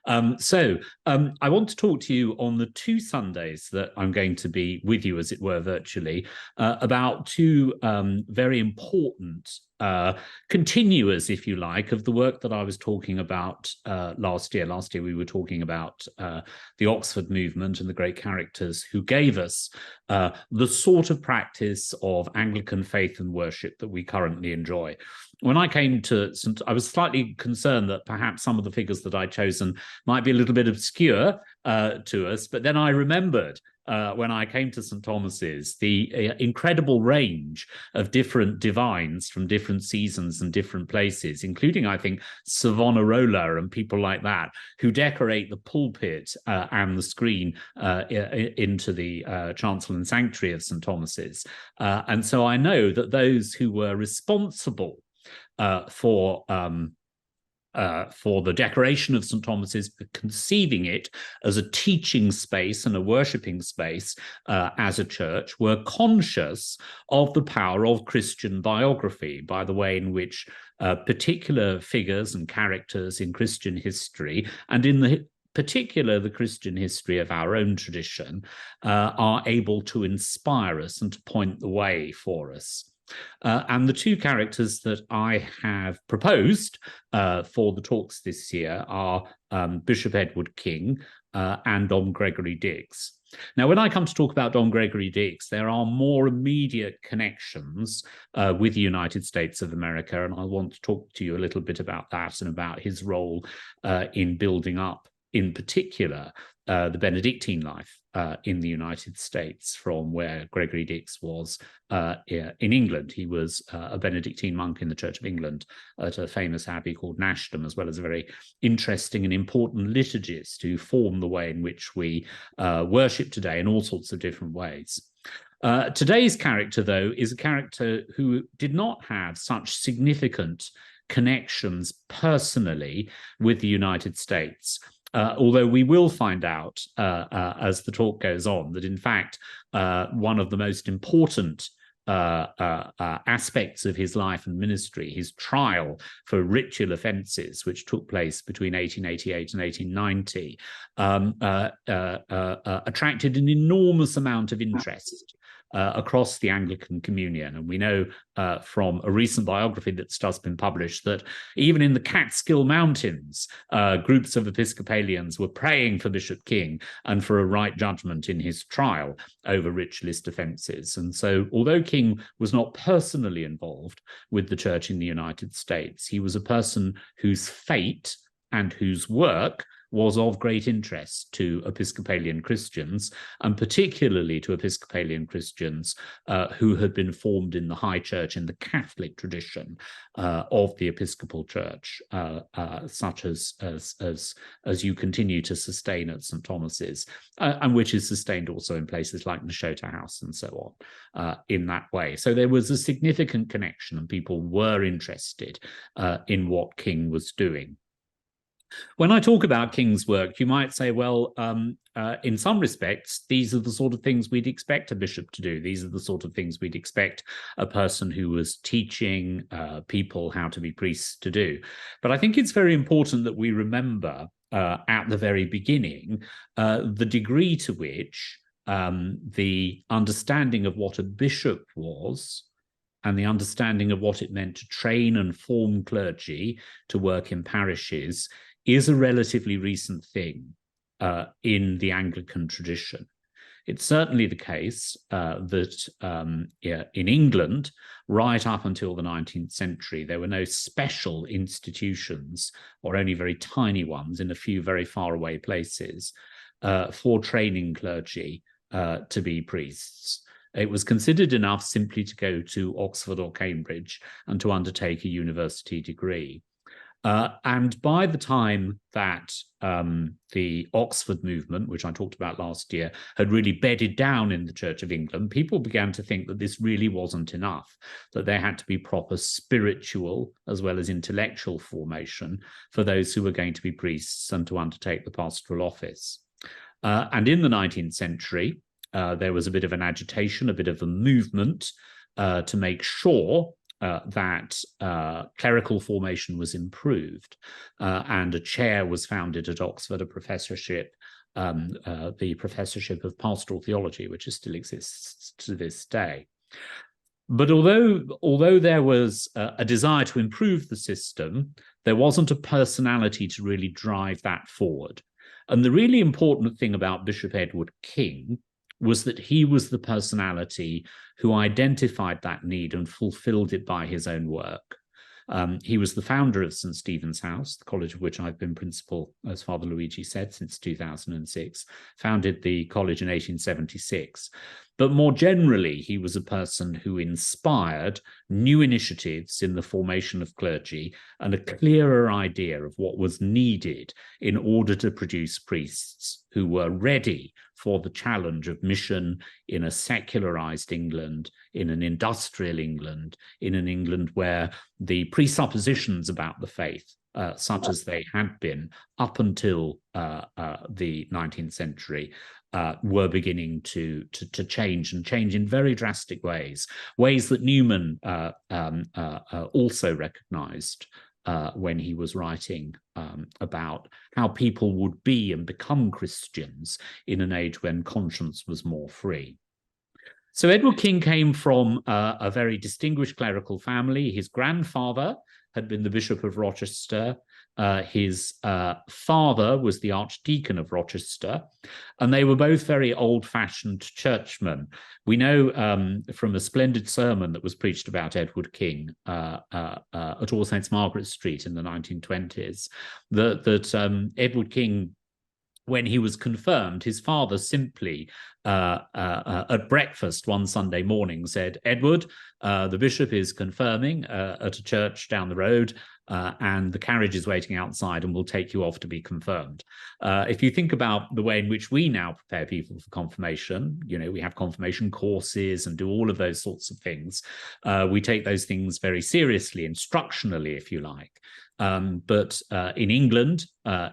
I want to talk to you on the 2 Sundays that I'm going to be with you, as it were, virtually, about 2 very important continuers, if you like, of the work that I was talking about last year. Last year we were talking about the Oxford movement and the great characters who gave us the sort of practice of Anglican faith and worship that we currently enjoy. When I came to I was slightly concerned that perhaps some of the figures that I'd chosen might be a little bit obscure to us, but then I remembered when I came to St. Thomas's, the incredible range of different divines from different seasons and different places, including, I think, Savonarola and people like that, who decorate the pulpit and the screen into the chancel and sanctuary of St. Thomas's. And so I know that those who were responsible for the decoration of St. Thomas's, conceiving it as a teaching space and a worshipping space as a church, were conscious of the power of Christian biography by the way in which particular figures and characters in Christian history, and in the particular the Christian history of our own tradition, are able to inspire us and to point the way for us. And the 2 characters that I have proposed for the talks this year are Bishop Edward King and Dom Gregory Dix. Now, when I come to talk about Dom Gregory Dix, there are more immediate connections with the United States of America, and I want to talk to you a little bit about that and about his role in building up, in particular, the Benedictine life in the United States, from where Gregory Dix was in England. He was a Benedictine monk in the Church of England at a famous abbey called Nashdom, as well as a very interesting and important liturgist who formed the way in which we worship today in all sorts of different ways. Today's character, though, is a character who did not have such significant connections personally with the United States. Although we will find out as the talk goes on that, in fact, one of the most important aspects of his life and ministry, his trial for ritual offences, which took place between 1888 and 1890, attracted an enormous amount of interest across the Anglican communion. And we know from a recent biography that's just been published that even in the Catskill Mountains, groups of Episcopalians were praying for Bishop King and for a right judgment in his trial over ritualist offences. And so, although King was not personally involved with the church in the United States, he was a person whose fate and whose work was of great interest to Episcopalian Christians, and particularly to Episcopalian Christians who had been formed in the High Church, in the Catholic tradition of the Episcopal Church, such as you continue to sustain at St. Thomas's, and which is sustained also in places like Nashotah House and so on, in that way. So there was a significant connection, and people were interested in what King was doing. When I talk about King's work, you might say, well, in some respects, these are the sort of things we'd expect a bishop to do. These are the sort of things we'd expect a person who was teaching people how to be priests to do. But I think it's very important that we remember at the very beginning the degree to which the understanding of what a bishop was and the understanding of what it meant to train and form clergy to work in parishes is a relatively recent thing in the Anglican tradition. It's certainly the case that in England, right up until the 19th century, there were no special institutions, or only very tiny ones in a few very faraway places, for training clergy to be priests. It was considered enough simply to go to Oxford or Cambridge and to undertake a university degree. And by the time that the Oxford movement, which I talked about last year, had really bedded down in the Church of England, people began to think that this really wasn't enough, that there had to be proper spiritual as well as intellectual formation for those who were going to be priests and to undertake the pastoral office. And in the 19th century, there was a bit of an agitation, a bit of a movement to make sure that clerical formation was improved, and a chair was founded at Oxford, a professorship, the professorship of Pastoral Theology, which still exists to this day. But although there was a desire to improve the system, there wasn't a personality to really drive that forward. And the really important thing about Bishop Edward King was that he was the personality who identified that need and fulfilled it by his own work. He was the founder of St. Stephen's House, the college of which I've been principal, as Father Luigi said, since 2006, founded the college in 1876. But more generally, he was a person who inspired new initiatives in the formation of clergy and a clearer idea of what was needed in order to produce priests who were ready for the challenge of mission in a secularized England, in an industrial England, in an England where the presuppositions about the faith, such as they had been up until the 19th century, were beginning to change, and change in very drastic ways that Newman also recognized when he was writing about how people would be and become Christians in an age when conscience was more free. So Edward King came from a very distinguished clerical family. His grandfather had been the Bishop of Rochester. His father was the Archdeacon of Rochester, and they were both very old-fashioned churchmen. We know from a splendid sermon that was preached about Edward King at All Saints Margaret Street in the 1920s, that Edward King, when he was confirmed, his father simply at breakfast one Sunday morning said, "Edward, the bishop is confirming at a church down the road, and the carriage is waiting outside and will take you off to be confirmed." If you think about the way in which we now prepare people for confirmation, we have confirmation courses and do all of those sorts of things. We take those things very seriously, instructionally, if you like. But in England,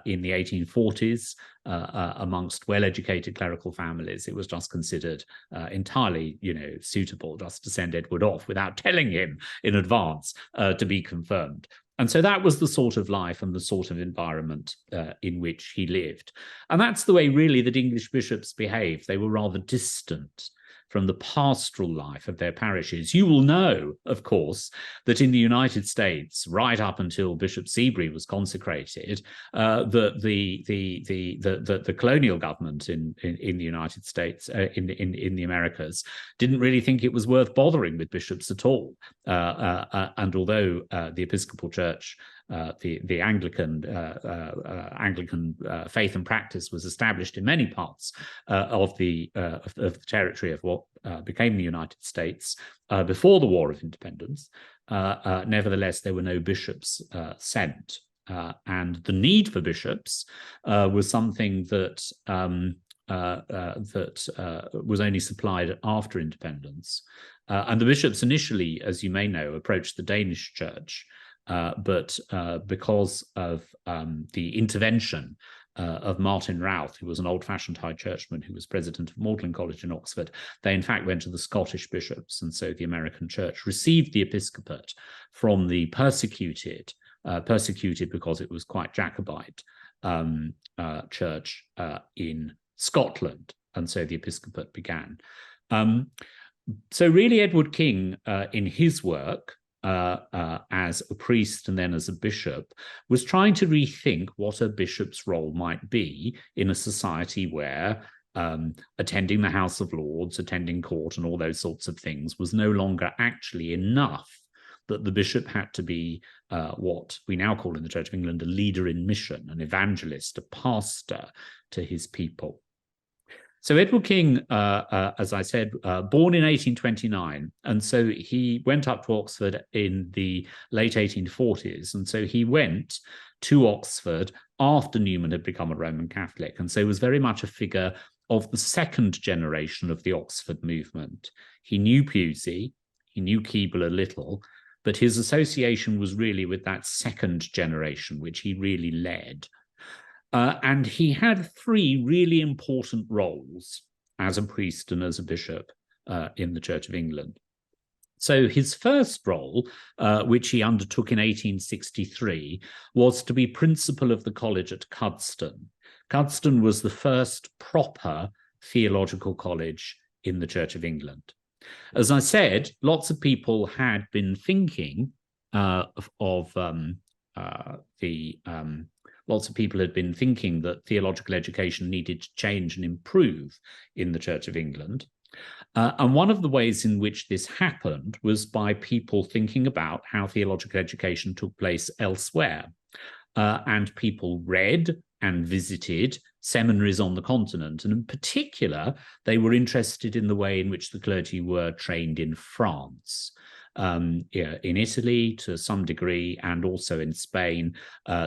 in the 1840s, amongst well-educated clerical families, it was just considered entirely, suitable just to send Edward off without telling him in advance to be confirmed. And so that was the sort of life and the sort of environment in which he lived. And that's the way, really, that English bishops behaved. They were rather distant from the pastoral life of their parishes. You will know, of course, that in the United States, right up until Bishop Seabury was consecrated, the colonial government in the United States, in the Americas, didn't really think it was worth bothering with bishops at all. And although the Episcopal Church, the Anglican faith and practice was established in many parts of the territory of what became the United States before the War of Independence. Nevertheless, there were no bishops sent, and the need for bishops was something that was only supplied after independence. And the bishops initially, as you may know, approached the Danish Church. But because of the intervention of Martin Routh, who was an old-fashioned high churchman who was president of Magdalen College in Oxford, they in fact went to the Scottish bishops, and so the American church received the episcopate from the persecuted because it was quite Jacobite church in Scotland, and so the episcopate began. So really Edward King, in his work, as a priest and then as a bishop, was trying to rethink what a bishop's role might be in a society where attending the House of Lords, attending court and all those sorts of things was no longer actually enough, that the bishop had to be what we now call in the Church of England a leader in mission, an evangelist, a pastor to his people. So Edward King, as I said, born in 1829, and so he went up to Oxford in the late 1840s, and so he went to Oxford after Newman had become a Roman Catholic, and so was very much a figure of the second generation of the Oxford movement. He knew Pusey, he knew Keble a little, but his association was really with that second generation, which he really led. And he had three really important roles as a priest and as a bishop in the Church of England. So his first role, which he undertook in 1863, was to be principal of the college at Cuddesdon. Cuddesdon was the first proper theological college in the Church of England. As I said, lots of people had been thinking lots of people had been thinking that theological education needed to change and improve in the Church of England. And one of the ways in which this happened was by people thinking about how theological education took place elsewhere. And people read and visited seminaries on the continent. And in particular, they were interested in the way in which the clergy were trained in France. In Italy to some degree, and also in Spain.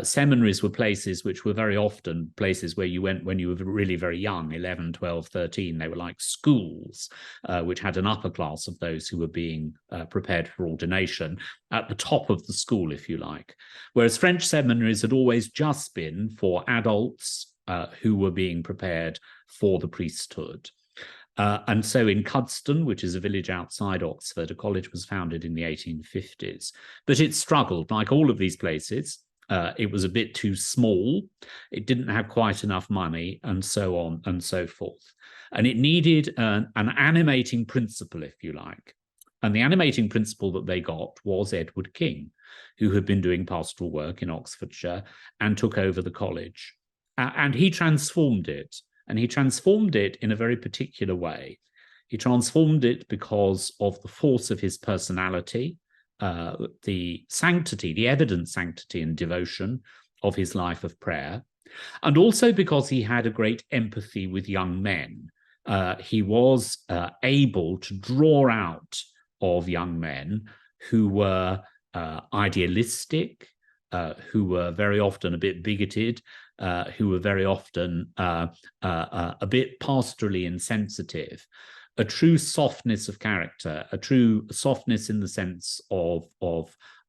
Seminaries were places which were very often places where you went when you were really very young, 11, 12, 13. They were like schools, which had an upper class of those who were being prepared for ordination at the top of the school, if you like. Whereas French seminaries had always just been for adults who were being prepared for the priesthood. And so in Cuddesdon, which is a village outside Oxford, a college was founded in the 1850s. But it struggled, like all of these places. It was a bit too small. It didn't have quite enough money, and so on and so forth. And it needed an animating principal, if you like. And the animating principal that they got was Edward King, who had been doing pastoral work in Oxfordshire and took over the college. And he transformed it. And he transformed it in a very particular way. He transformed it because of the force of his personality, the sanctity, the evident sanctity and devotion of his life of prayer, and also because he had a great empathy with young men. He was able to draw out of young men who were idealistic, who were very often a bit bigoted, who were very often a bit pastorally insensitive, a true softness of character, a true softness in the sense of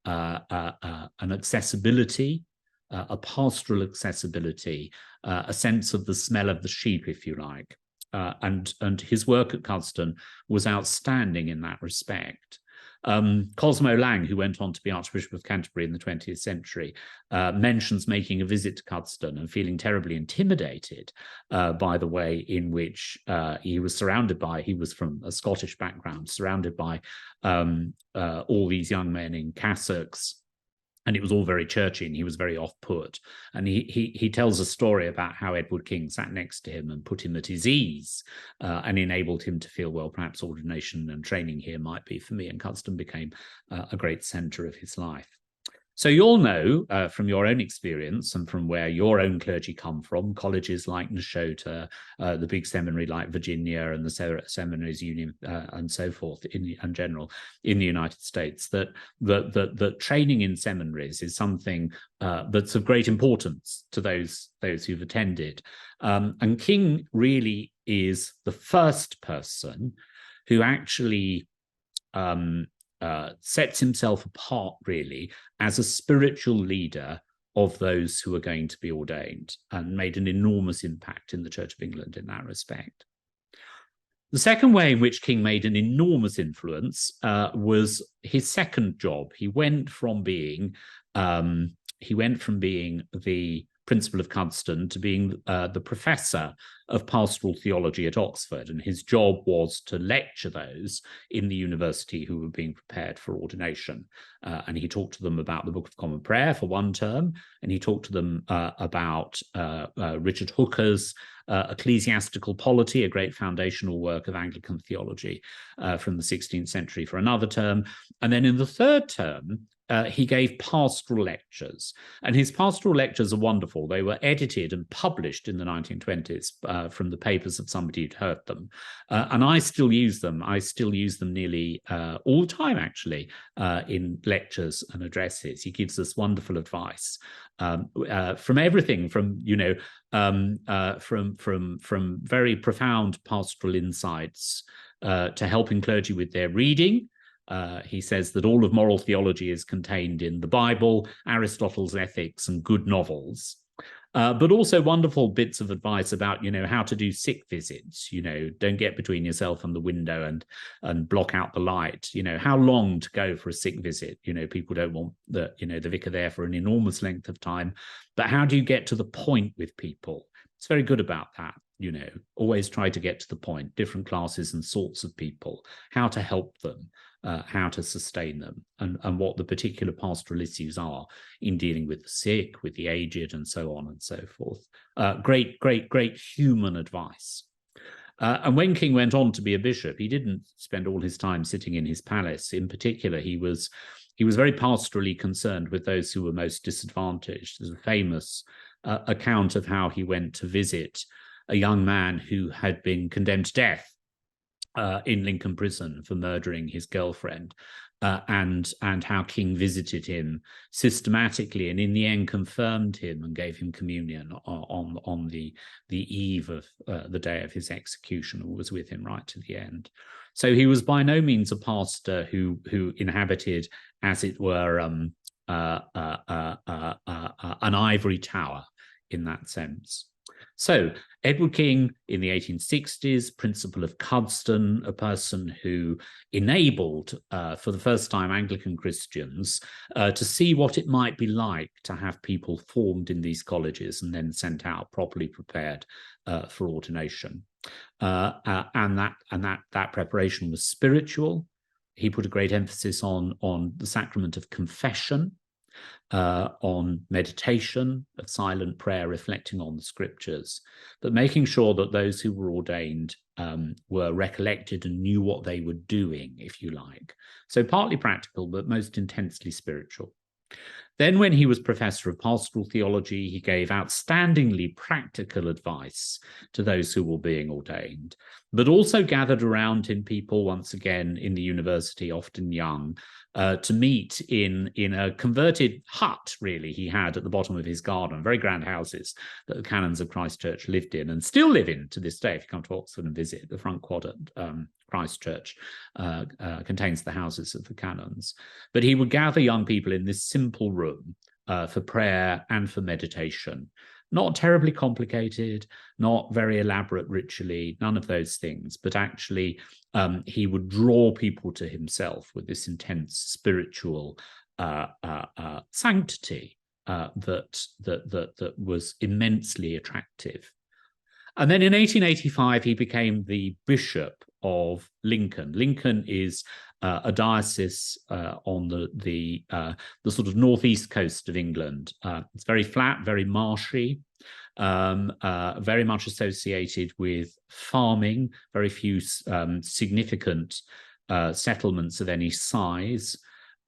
an accessibility, a pastoral accessibility, a sense of the smell of the sheep, if you like. And his work at Cuddesdon was outstanding in that respect. Cosmo Lang, who went on to be Archbishop of Canterbury in the 20th century, mentions making a visit to Cuddesdon and feeling terribly intimidated by the way in which he was surrounded by, he was from a Scottish background, surrounded by all these young men in cassocks. And it was all very churchy, and he was very off-put. And he tells a story about how Edward King sat next to him and put him at his ease and enabled him to feel, well, perhaps ordination and training here might be for me. And Cuddesdon became a great centre of his life. So you'll know from your own experience and from where your own clergy come from, colleges like Nashotah, the big seminary like Virginia and the Seminaries Union and so forth in general in the United States, that training in seminaries is something that's of great importance to those who've attended. And King really is the first person who actually sets himself apart really as a spiritual leader of those who are going to be ordained, and made an enormous impact in the Church of England in that respect. The second way in which King made an enormous influence was his second job. He went from being the Principal of Cuddesdon to being the Professor of Pastoral Theology at Oxford, and his job was to lecture those in the university who were being prepared for ordination. And he talked to them about the Book of Common Prayer for one term, and he talked to them about Richard Hooker's Ecclesiastical Polity, a great foundational work of Anglican theology from the 16th century, for another term. And then in the third term, he gave pastoral lectures, and his pastoral lectures are wonderful. They were edited and published in the 1920s from the papers of somebody who'd heard them. And I still use them. I still use them nearly all the time, actually, in lectures and addresses. He gives us wonderful advice from everything from, from very profound pastoral insights to helping clergy with their reading. He says that all of moral theology is contained in the Bible, Aristotle's Ethics, and good novels. But also wonderful bits of advice about, how to do sick visits. Don't get between yourself and the window and block out the light. How long to go for a sick visit. People don't want the vicar there for an enormous length of time. But how do you get to the point with people? It's very good about that. Always try to get to the point, different classes and sorts of people, how to help them, how to sustain them, and what the particular pastoral issues are in dealing with the sick, with the aged, and so on and so forth. Great human advice. And when King went on to be a bishop, he didn't spend all his time sitting in his palace. In particular, he was very pastorally concerned with those who were most disadvantaged. There's a famous account of how he went to visit a young man who had been condemned to death in Lincoln prison for murdering his girlfriend, and how King visited him systematically, and in the end confirmed him and gave him communion on the eve of the day of his execution, and was with him right to the end. So he was by no means a pastor who inhabited, as it were, an ivory tower in that sense. So Edward King in the 1860s, Principal of Cuddesdon, a person who enabled, for the first time, Anglican Christians to see what it might be like to have people formed in these colleges and then sent out properly prepared for ordination. And that preparation was spiritual. He put a great emphasis on the sacrament of confession, on meditation, of silent prayer, reflecting on the scriptures, but making sure that those who were ordained were recollected and knew what they were doing, if you like. So partly practical, but most intensely spiritual. Then when he was professor of pastoral theology, he gave outstandingly practical advice to those who were being ordained, but also gathered around him people, once again, in the university, often young, to meet in a converted hut, really, he had at the bottom of his garden, very grand houses that the canons of Christ Church lived in and still live in to this day. If you come to Oxford and visit, the front quadrant, Christ Church contains the houses of the canons. But he would gather young people in this simple room for prayer and for meditation. Not terribly complicated, not very elaborate ritually, none of those things, but actually he would draw people to himself with this intense spiritual sanctity that was immensely attractive. And then in 1885, he became the Bishop of Lincoln. Lincoln is a diocese on the sort of northeast coast of England. It's very flat, very marshy, very much associated with farming, very few significant settlements of any size.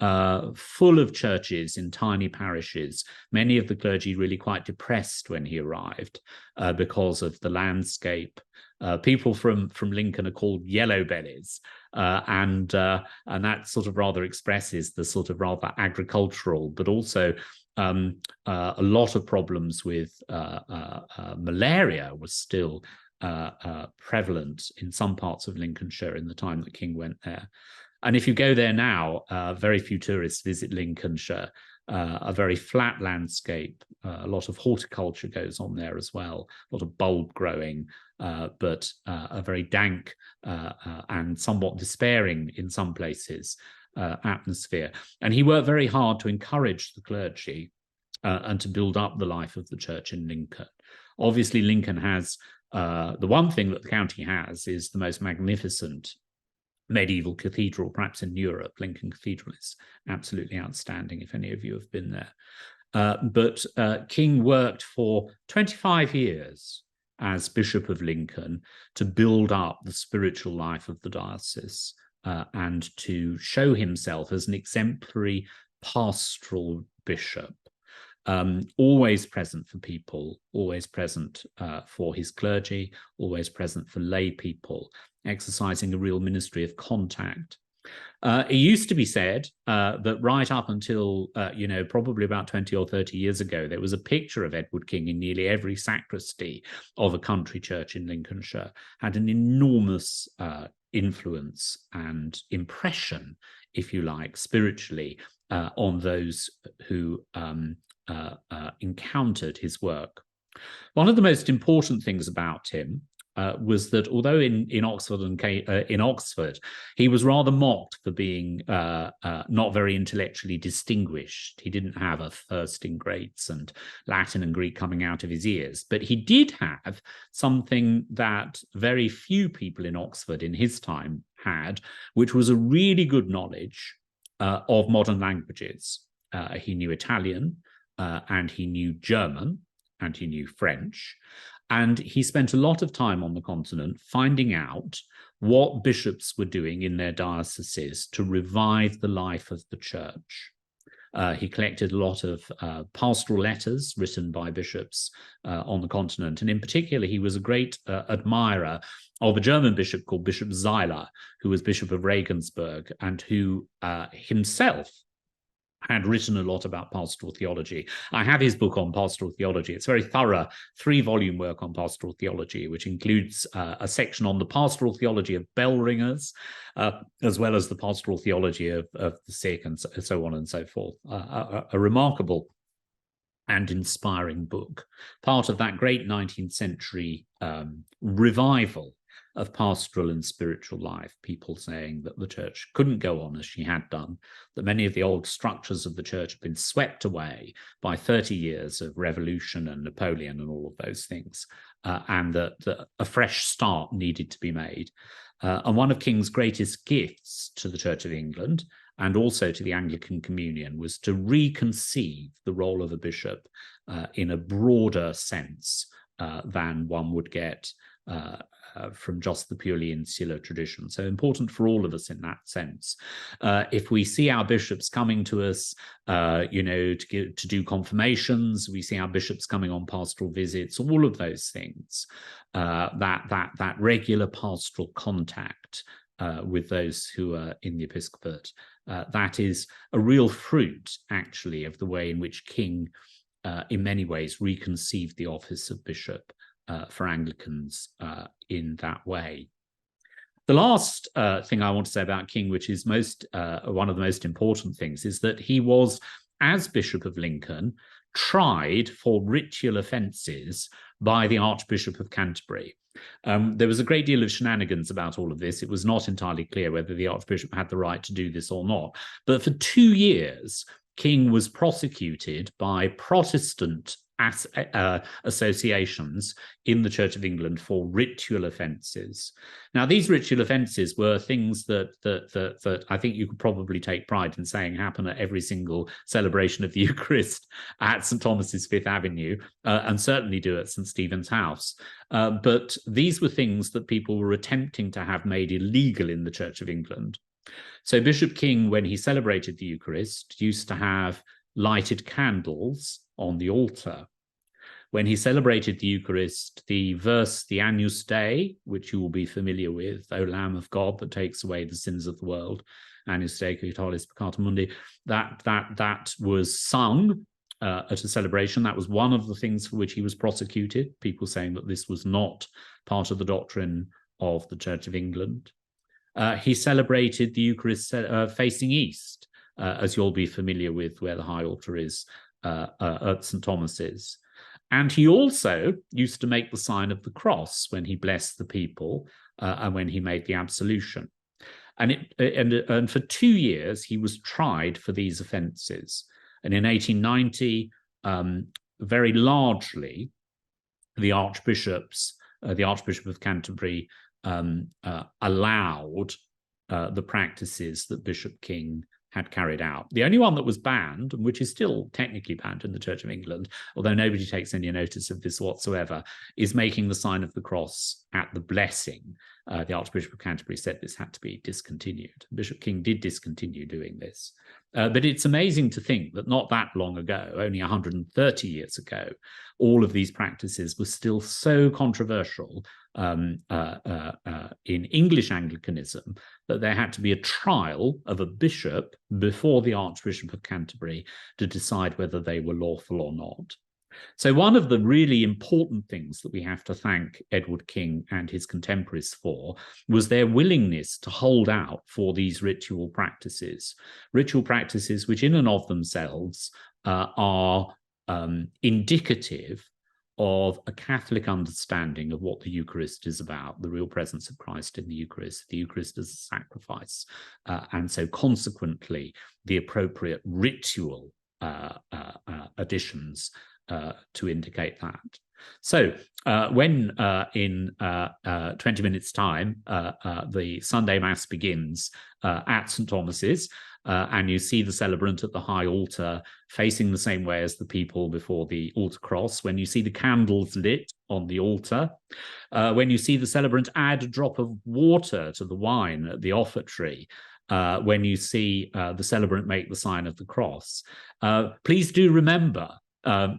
Full of churches in tiny parishes, many of the clergy really quite depressed when he arrived because of the landscape. People from Lincoln are called yellow bellies, and that sort of rather expresses the sort of rather agricultural, but also a lot of problems with malaria was still prevalent in some parts of Lincolnshire in the time that King went there. And if you go there now, very few tourists visit Lincolnshire, a very flat landscape. A lot of horticulture goes on there as well, a lot of bulb growing, but a very dank and somewhat despairing in some places atmosphere. And he worked very hard to encourage the clergy and to build up the life of the church in Lincoln. Obviously, Lincoln has, the one thing that the county has is the most magnificent medieval cathedral, perhaps in Europe. Lincoln Cathedral is absolutely outstanding, if any of you have been there. But King worked for 25 years as Bishop of Lincoln to build up the spiritual life of the diocese and to show himself as an exemplary pastoral bishop. Always present for people, always present for his clergy, always present for lay people, exercising a real ministry of contact. It used to be said that right up until, probably about 20 or 30 years ago, there was a picture of Edward King in nearly every sacristy of a country church in Lincolnshire, had an enormous influence and impression, if you like, spiritually on those who encountered his work. One of the most important things about him was that although in Oxford he was rather mocked for being not very intellectually distinguished. He didn't have a first in greats and Latin and Greek coming out of his ears, but he did have something that very few people in Oxford in his time had, which was a really good knowledge of modern languages. He knew Italian and he knew German and he knew French. And he spent a lot of time on the continent finding out what bishops were doing in their dioceses to revive the life of the church. He collected a lot of pastoral letters written by bishops on the continent. And in particular, he was a great admirer of a German bishop called Bishop Seiler, who was Bishop of Regensburg and who himself had written a lot about pastoral theology. I have his book on pastoral theology. It's a very thorough 3-volume work on pastoral theology, which includes a section on the pastoral theology of bell ringers, as well as the pastoral theology of the sick and so on and so forth. A remarkable and inspiring book, part of that great 19th century revival of pastoral and spiritual life, people saying that the church couldn't go on as she had done, that many of the old structures of the church have been swept away by 30 years of revolution and Napoleon and all of those things, and that a fresh start needed to be made. And one of King's greatest gifts to the Church of England and also to the Anglican Communion was to reconceive the role of a bishop in a broader sense than one would get from just the purely insular tradition. So important for all of us in that sense. If we see our bishops coming to us, to do confirmations, we see our bishops coming on pastoral visits, all of those things, that regular pastoral contact with those who are in the episcopate, that is a real fruit, actually, of the way in which King, in many ways, reconceived the office of bishop for Anglicans in that way. The last thing I want to say about King, which is one of the most important things, is that he was, as Bishop of Lincoln, tried for ritual offences by the Archbishop of Canterbury. There was a great deal of shenanigans about all of this. It was not entirely clear whether the Archbishop had the right to do this or not. But for 2 years, King was prosecuted by Protestant associations in the Church of England for ritual offences. Now, these ritual offences were things that I think you could probably take pride in saying happen at every single celebration of the Eucharist at St. Thomas's Fifth Avenue, and certainly do at St. Stephen's House. But these were things that people were attempting to have made illegal in the Church of England. So Bishop King, when he celebrated the Eucharist, used to have lighted candles on the altar. When he celebrated the Eucharist, the verse, the Agnus Dei, which you will be familiar with, O Lamb of God that takes away the sins of the world, Agnus Dei qui tollis peccata mundi, that was sung at a celebration. That was one of the things for which he was prosecuted, people saying that this was not part of the doctrine of the Church of England. He celebrated the Eucharist facing east, as you'll be familiar with, where the high altar is at St. Thomas's. And he also used to make the sign of the cross when he blessed the people and when he made the absolution. And for 2 years, he was tried for these offences. And in 1890, very largely, the Archbishop of Canterbury allowed the practices that Bishop King had carried out. The only one that was banned, which is still technically banned in the Church of England, although nobody takes any notice of this whatsoever, is making the sign of the cross at the blessing. The Archbishop of Canterbury said this had to be discontinued. Bishop King did discontinue doing this. But it's amazing to think that not that long ago, only 130 years ago, all of these practices were still so controversial in English Anglicanism that there had to be a trial of a bishop before the Archbishop of Canterbury to decide whether they were lawful or not. So one of the really important things that we have to thank Edward King and his contemporaries for was their willingness to hold out for these ritual practices which in and of themselves are indicative of a Catholic understanding of what the Eucharist is about, the real presence of Christ in the Eucharist as a sacrifice, and so consequently the appropriate ritual additions to indicate that. So when in 20 minutes' time the Sunday Mass begins at St. Thomas's, and you see the celebrant at the high altar facing the same way as the people before the altar cross, when you see the candles lit on the altar, when you see the celebrant add a drop of water to the wine at the offertory, when you see the celebrant make the sign of the cross, please do remember,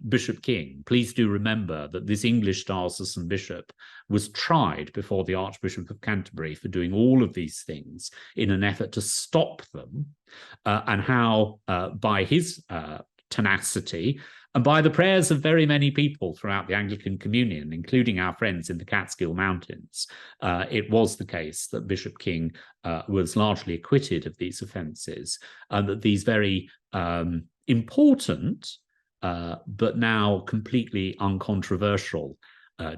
Bishop King, please do remember that this English diocesan bishop was tried before the Archbishop of Canterbury for doing all of these things in an effort to stop them, and how by his tenacity and by the prayers of very many people throughout the Anglican Communion, including our friends in the Catskill Mountains, it was the case that Bishop King was largely acquitted of these offences, and that these very important but now completely uncontroversial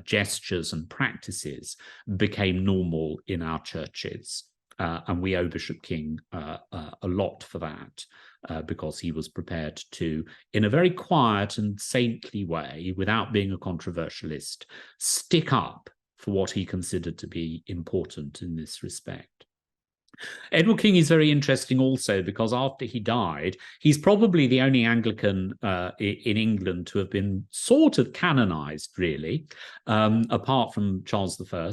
gestures and practices became normal in our churches. And we owe Bishop King a lot for that, because he was prepared to, in a very quiet and saintly way, without being a controversialist, stick up for what he considered to be important in this respect. Edward King is very interesting also because after he died, he's probably the only Anglican in England to have been sort of canonized, really, apart from Charles I.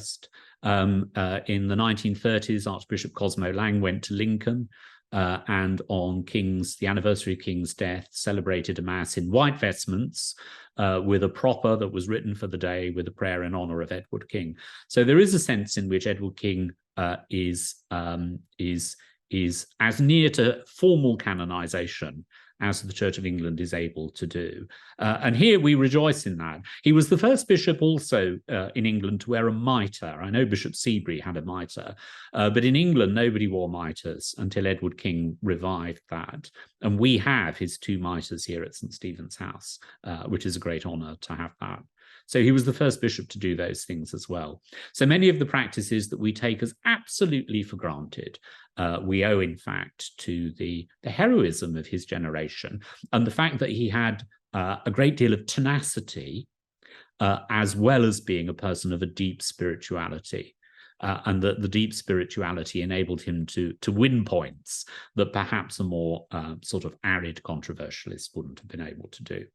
In the 1930s, Archbishop Cosmo Lang went to Lincoln, and on the anniversary of King's death, celebrated a mass in white vestments with a proper that was written for the day with a prayer in honor of Edward King. So there is a sense in which Edward King is as near to formal canonization as the Church of England is able to do. And here we rejoice in that. He was the first bishop also in England to wear a mitre. I know Bishop Seabury had a mitre, but in England, nobody wore mitres until Edward King revived that. And we have his 2 mitres here at St. Stephen's House, which is a great honour to have that. So he was the first bishop to do those things as well. So many of the practices that we take as absolutely for granted, we owe, in fact, to the heroism of his generation and the fact that he had a great deal of tenacity, as well as being a person of a deep spirituality. And that the deep spirituality enabled him to win points that perhaps a more sort of arid controversialist wouldn't have been able to do.